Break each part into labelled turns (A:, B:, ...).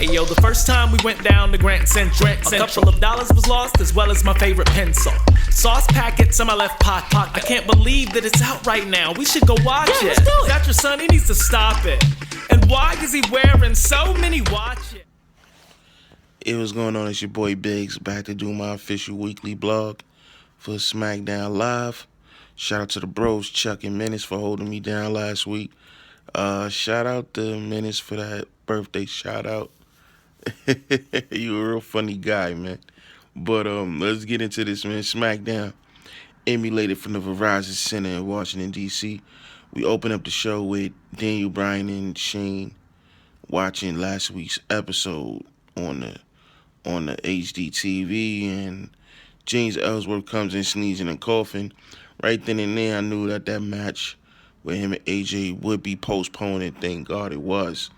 A: Hey yo, the first time we went down to Grand Central, a couple of dollars was lost as well as my favorite pencil. Sauce packets in my left pocket. I can't believe that it's out right now. We should go watch it.
B: Let's do it.
A: That's your son, he needs to stop it. And why is he wearing so many watches?
C: It was going on. It's your boy Biggz, back to do my official weekly blog for SmackDown Live. Shout out to the bros, Chuck and Menace, for holding me down last week. Shout out to Menace for that birthday shout out. You a real funny guy, man. But let's get into this, man. SmackDown, emulated from the Verizon Center in Washington, D.C. We open up the show with Daniel Bryan and Shane watching last week's episode on the HD TV, and James Ellsworth comes in sneezing and coughing. Right then and there, I knew that match with him and AJ would be postponed, and thank God it was.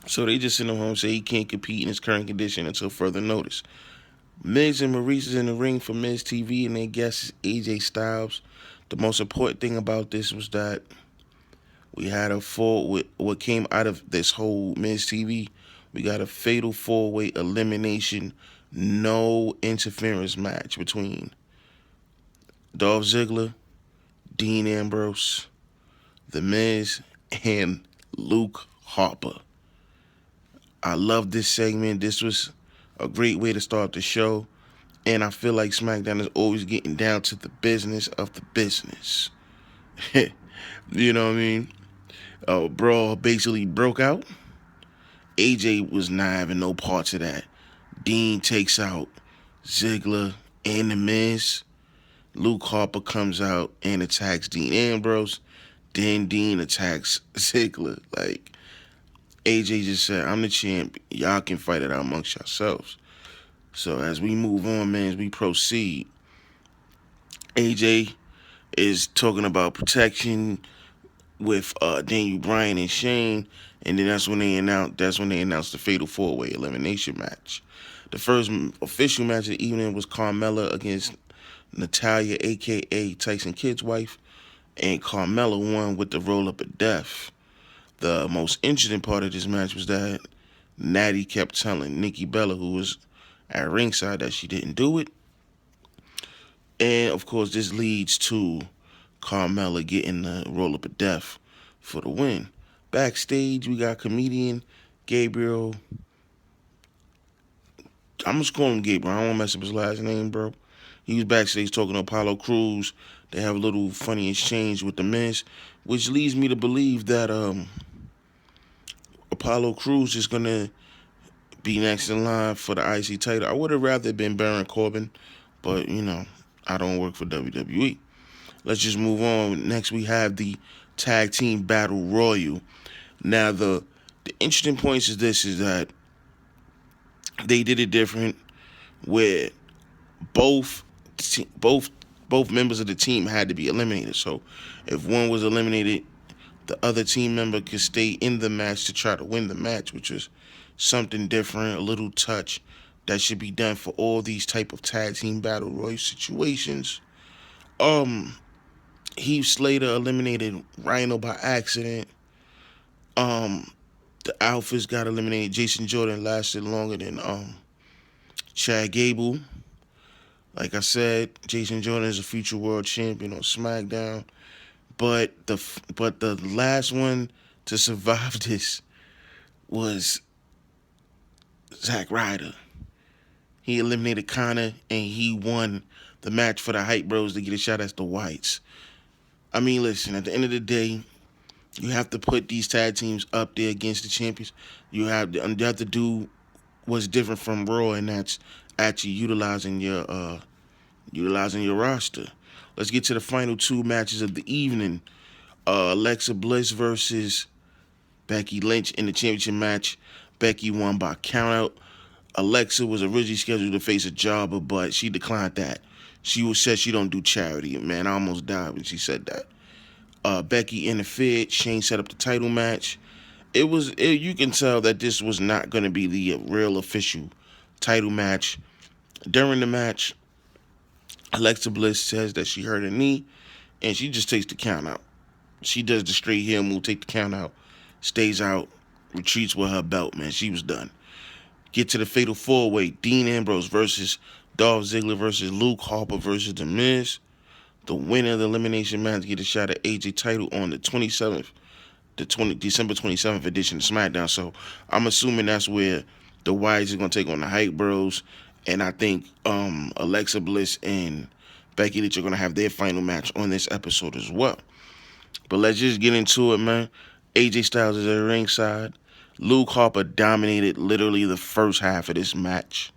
C: So they just sent him home and say he can't compete in his current condition until further notice. Miz and Maurice is in the ring for Miz TV, and their guest is AJ Styles. The most important thing about this was that we had a what came out of this whole Miz TV. We got a fatal four-way elimination, no interference match between Dolph Ziggler, Dean Ambrose, The Miz, and Luke Harper. I love this segment. This was a great way to start the show. And I feel like SmackDown is always getting down to the business of the business. You know what I mean? Brawl basically broke out. AJ was not having no parts of that. Dean takes out Ziggler and The Miz. Luke Harper comes out and attacks Dean Ambrose. Then Dean attacks Ziggler. Like, AJ just said, I'm the champ. Y'all can fight it out amongst yourselves. So as we move on, man, as we proceed, AJ is talking about protection with Daniel Bryan and Shane, and then that's when they announced the fatal four-way elimination match. The first official match of the evening was Carmella against Natalya, a.k.a. Tyson Kidd's wife, and Carmella won with the roll-up of death. The most interesting part of this match was that Natty kept telling Nikki Bella, who was at ringside, that she didn't do it. And, of course, this leads to Carmella getting the roll-up of death for the win. Backstage, we got comedian Gabriel. I'm just calling him Gabriel. I don't want to mess up his last name, bro. He was backstage talking to Apollo Crews. They have a little funny exchange with The Miz, which leads me to believe that Apollo Crews is going to be next in line for the IC title. I would have rather been Baron Corbin, but, you know, I don't work for WWE. Let's just move on. Next, we have the Tag Team Battle Royal. Now, the interesting points is that they did it different, where both members of the team had to be eliminated. So if one was eliminated, the other team member could stay in the match to try to win the match, which was something different, a little touch that should be done for all these type of tag team battle royal situations. Heath Slater eliminated Rhino by accident. The Alphas got eliminated. Jason Jordan lasted longer than Chad Gable. Like I said, Jason Jordan is a future world champion on SmackDown. But the last one to survive this was Zack Ryder. He eliminated Connor, and he won the match for the Hype Bros to get a shot at the Whites. I mean, listen, at the end of the day, you have to put these tag teams up there against the champions. You have to do what's different from Raw, and that's actually utilizing your roster. Let's get to the final two matches of the evening. Alexa Bliss versus Becky Lynch in the championship match. Becky won by countout. Alexa was originally scheduled to face a jobber, but she declined that. She said she don't do charity. Man, I almost died when she said that. Becky interfered. Shane set up the title match. You can tell that this was not going to be the real official title match. During the match, Alexa Bliss says that she hurt her knee, and she just takes the count out. She does the straight heel move, take the count out, stays out. retreats with her belt, man. She was done. Get to the fatal four-way. Dean Ambrose versus Dolph Ziggler versus Luke Harper versus The Miz. The winner of the elimination match get a shot at AJ title on the 27th, December 27th edition of SmackDown. So I'm assuming that's where the Wyatts are going to take on the Hype Bros. And I think Alexa Bliss and Becky Lynch are going to have their final match on this episode as well. But let's just get into it, man. AJ Styles is at ringside. Luke Harper dominated literally the first half of this match.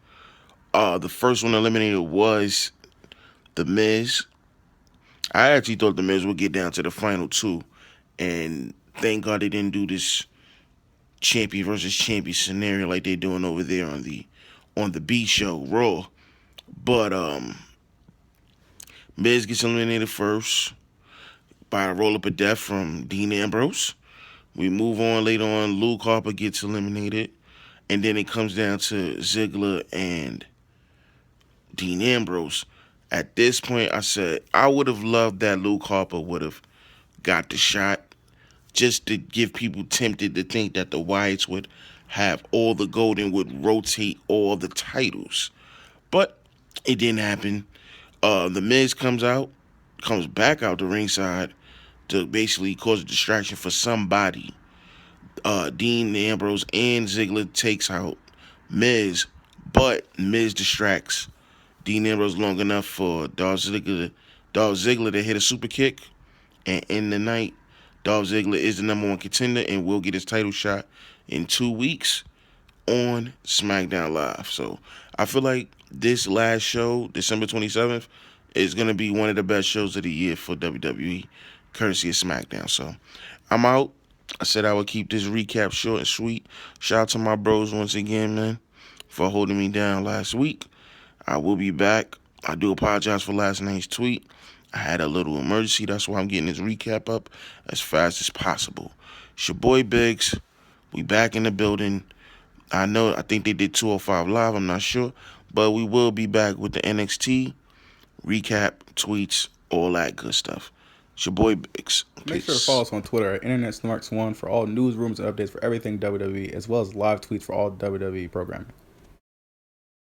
C: The first one eliminated was The Miz. I actually thought The Miz would get down to the final two. And thank God they didn't do this champion versus champion scenario like they're doing over there on the B show, Raw. But Miz gets eliminated first by a roll-up of death from Dean Ambrose. We move on later on. Luke Harper gets eliminated. And then it comes down to Ziggler and Dean Ambrose. At this point, I said, I would have loved that Luke Harper would have got the shot just to give people tempted to think that the Wyatts would have all the gold and would rotate all the titles. But it didn't happen. The Miz comes back out to ringside to basically cause a distraction for somebody. Dean Ambrose and Ziggler takes out Miz, but Miz distracts Dean Ambrose long enough for Dolph Ziggler to hit a super kick and end the night. Dolph Ziggler is the number one contender and will get his title shot in 2 weeks on SmackDown Live. So I feel like this last show, December 27th, is going to be one of the best shows of the year for WWE, courtesy of SmackDown. So I'm out. I said I would keep this recap short and sweet. Shout out to my bros once again, man, for holding me down last week. I will be back. I do apologize for last night's tweet. I had a little emergency. That's why I'm getting this recap up as fast as possible. It's your boy Biggz. We back in the building. I think they did 205 Live. I'm not sure. But we will be back with the NXT recap, tweets, all that good stuff. It's your boy Biggz.
B: Make sure to follow us on Twitter at InternetSmarks1 for all news, rumors, and updates for everything WWE, as well as live tweets for all WWE programming.